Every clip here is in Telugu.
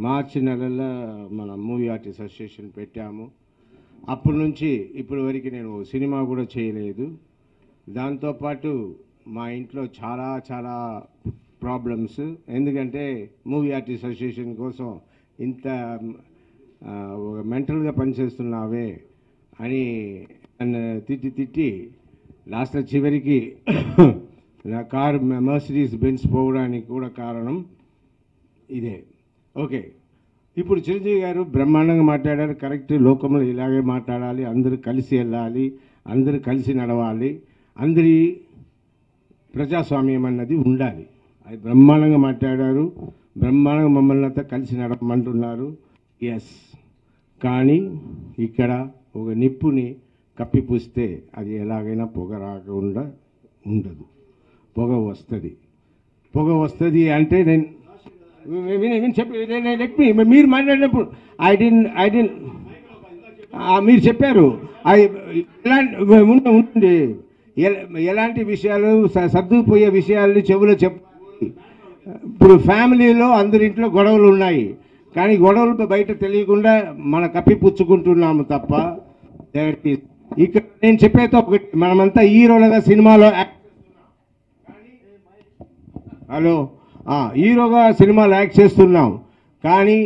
మార్చి నెలలో మన మూవీ ఆర్టిస్ట్ అసోసియేషన్ పెట్టాము. అప్పటి నుంచి ఇప్పటి వరకు నేను సినిమా కూడా చేయలేదు. దాంతోపాటు మా ఇంట్లో చాలా చాలా ప్రాబ్లమ్స్. ఎందుకంటే మూవీ ఆర్టిస్ట్ అసోసియేషన్ కోసం ఇంత మెంటల్గా పనిచేస్తున్నావే అని నన్ను తిట్టి లాస్ట్లో చివరికి నా కారు మర్సిడీస్ బెంజ్ పోవడానికి కూడా కారణం ఇదే. ఓకే, ఇప్పుడు చిరంజీవి గారు బ్రహ్మాండంగా మాట్లాడారు. కరెక్ట్, లోకంలో ఇలాగే మాట్లాడాలి, అందరూ కలిసి వెళ్ళాలి, అందరూ కలిసి నడవాలి, అందరి ప్రజాస్వామ్యం అన్నది ఉండాలి. అది బ్రహ్మాండంగా మాట్లాడారు. బ్రహ్మాండంగా మమ్మల్ని అంతా కలిసి నడపమంటున్నారు. ఎస్, కానీ ఇక్కడ ఒక నిప్పుని కప్పిపూస్తే అది ఎలాగైనా పొగ రాకుండా ఉండదు. పొగ వస్తుంది అంటే నేను చెప్పి మీరు మాట్లాడినప్పుడు ఐ డి మీరు చెప్పారు ఉంటుంది. ఎలాంటి విషయాలు సర్దుకుపోయే విషయాలు చెవులో చెప్పాలి. ఇప్పుడు ఫ్యామిలీలో అందరింట్లో గొడవలు ఉన్నాయి, కానీ గొడవలు బయట తెలియకుండా మన కప్పిపుచ్చుకుంటున్నాము తప్ప. ఇక్కడ నేను చెప్పేది ఒకటి, మనమంతా హీరోలుగా సినిమాలో హీరోగా సినిమాలు యాక్ట్ చేస్తున్నాం, కానీ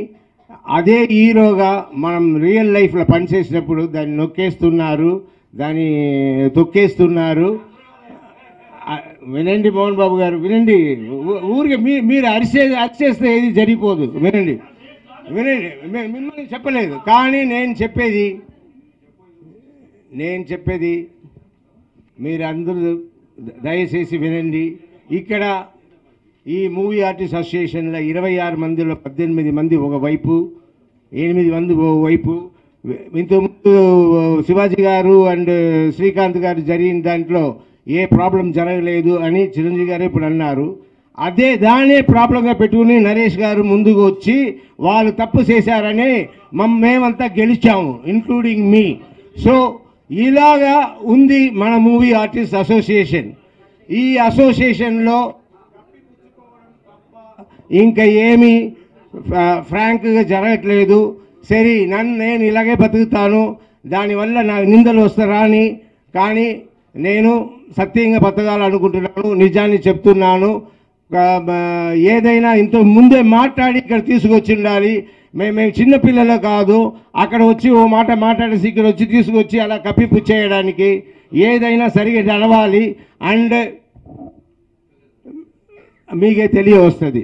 అదే హీరోగా మనం రియల్ లైఫ్లో పనిచేసినప్పుడు దాన్ని నొక్కేస్తున్నారు, దాన్ని తొక్కేస్తున్నారు. వినండి మోహన్ బాబు గారు, వినండి. ఊరికే మీరు అరిచేస్తే ఏది జరిగిపోదు. వినండి, మిమ్మల్ని చెప్పలేదు, కానీ నేను చెప్పేది మీరు అందరూ దయచేసి వినండి. ఇక్కడ ఈ మూవీ ఆర్టిస్ట్ అసోసియేషన్లో 26 మందిలో 18 మంది ఒకవైపు, 8 మంది ఒకవైపు. ఇంతకుముందు శివాజీ గారు అండ్ శ్రీకాంత్ గారు జరిగిన దాంట్లో ఏ ప్రాబ్లం జరగలేదు అని చిరంజీవి గారు ఇప్పుడు అన్నారు. దానే ప్రాబ్లంగా పెట్టుకుని నరేష్ గారు ముందుకు వచ్చి వాళ్ళు తప్పు చేశారని మేమంతా గెలిచాము, ఇంక్లూడింగ్ మీ. సో ఇలాగా ఉంది మన మూవీ ఆర్టిస్ట్ అసోసియేషన్. ఈ అసోసియేషన్లో ఇంకా ఏమీ ఫ్రాంక్గా జరగట్లేదు. సరే, నేను ఇలాగే బతుకుతాను, దానివల్ల నాకు నిందలు వస్తారా అని, కానీ నేను సత్యంగా బతకాలనుకుంటున్నాను, నిజాన్ని చెప్తున్నాను. ఏదైనా ఇంత ముందే మాట్లాడి ఇక్కడ తీసుకొచ్చి ఉండాలి. మేము చిన్నపిల్లలు కాదు, అక్కడ వచ్చి ఓ మాట మాట్లాడేసి ఇక్కడ వచ్చి తీసుకొచ్చి అలా కప్పిపుచ్చేయడానికి. ఏదైనా సరిగా నడవాలి, అండ్ మీకే తెలియవస్తుంది.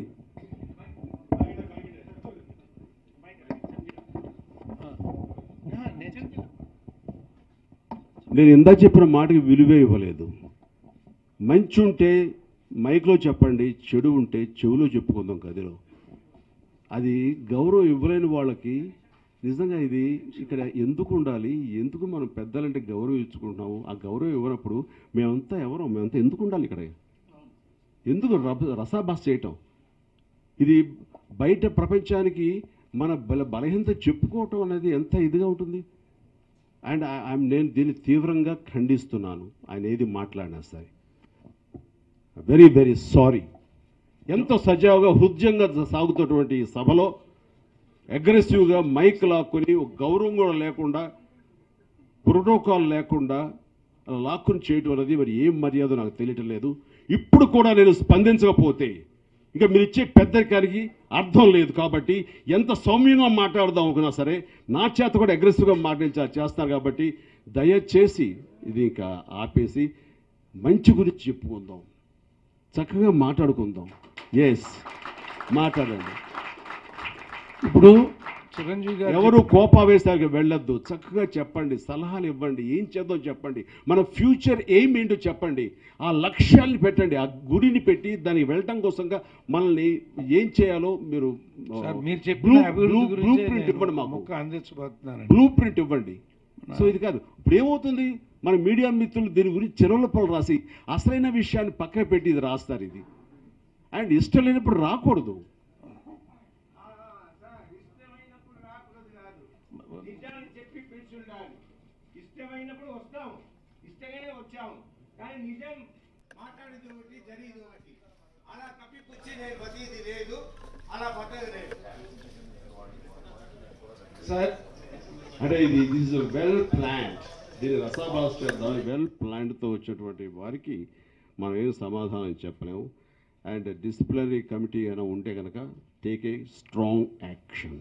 నేను ఇందా చెప్పిన మాటకి విలువే ఇవ్వలేదు. మంచి ఉంటే మైక్లో చెప్పండి, చెడు ఉంటే చెవులో చెప్పుకుందాం గదిలో. అది గౌరవం ఇవ్వలేని వాళ్ళకి నిజంగా ఇది ఇక్కడ ఎందుకు ఉండాలి? ఎందుకు మనం పెద్దలంటే గౌరవం ఇచ్చుకుంటున్నాము? ఆ గౌరవం ఇవ్వనప్పుడు మేమంతా ఎందుకు ఉండాలి ఇక్కడ? ఎందుకు రసాభాస చేయటం? ఇది బయట ప్రపంచానికి మన బలహీనత చెప్పుకోవటం అనేది ఎంత ఇదిగా ఉంటుంది. అండ్ నేను దీన్ని తీవ్రంగా ఖండిస్తున్నాను. ఆయన ఏది మాట్లాడినా సరే వెరీ వెరీ సారీ. ఎంతో సజావుగా హృదయంగా సాగుతున్నటువంటి ఈ సభలో అగ్రెసివ్గా మైక్ లాక్కుని గౌరవం కూడా లేకుండా, ప్రోటోకాల్ లేకుండా అలా లాక్కుని చేయటం అనేది మరి ఏం మర్యాద నాకు తెలియటం లేదు. ఇప్పుడు కూడా నేను స్పందించకపోతే ఇంకా మీరు ఇచ్చే పెద్దరికానికి అర్థం లేదు. కాబట్టి ఎంత సౌమ్యంగా మాట్లాడదాం అనుకున్నా సరే నా చేత కూడా అగ్రెసివ్గా చేస్తారు. కాబట్టి దయచేసి ఇది ఇంకా ఆపేసి మంచి గురించి చెప్పుకుందాం, చక్కగా మాట్లాడుకుందాం. ఎస్, మాట్లాడండి. ఇప్పుడు చిరంజీవి గారు ఎవరు కోపావేశాలకు వెళ్ళొద్దు, చక్కగా చెప్పండి, సలహాలు ఇవ్వండి, ఏం చేద్దాం చెప్పండి, మన ఫ్యూచర్ ఏం ఏంటో చెప్పండి, ఆ లక్ష్యాన్ని పెట్టండి, ఆ గుడిని పెట్టి దానికి వెళ్ళటం కోసంగా మనల్ని ఏం చేయాలో మీరు బ్లూ ప్రింట్ ఇవ్వండి, మాకు బ్లూ ప్రింట్ ఇవ్వండి. సో ఇది కాదు, ఇప్పుడు ఏమవుతుంది, మన మీడియా మిత్రులు దీని గురించి చెరువులపలు రాసి అసలైన విషయాన్ని పక్కన పెట్టి ఇది రాస్తారు. ఇది అండ్ ఇష్టం లేనప్పుడు రాకూడదు. ఇష్టమైనప్పుడు వస్తాం, ఇష్టంగానే వచ్చాము, కానీ నిజం మాట్లాడేది ఒకటి, జరిగేది ఒకటి. అలా కప్పిపుచ్చి నేను బతిది లేదు, అలా సార్ అంటే ఇది దిస్ వెల్ ప్లాన్డ్, దీని రసాభాస్ చేద్దాం, వెల్ ప్లాన్డ్తో వచ్చినటువంటి వారికి మనం ఏం సమాధానం చెప్పలేము. అండ్ డిసిప్లినరీ కమిటీ అయినా ఉంటే కనుక టేక్ ఏ స్ట్రాంగ్ యాక్షన్.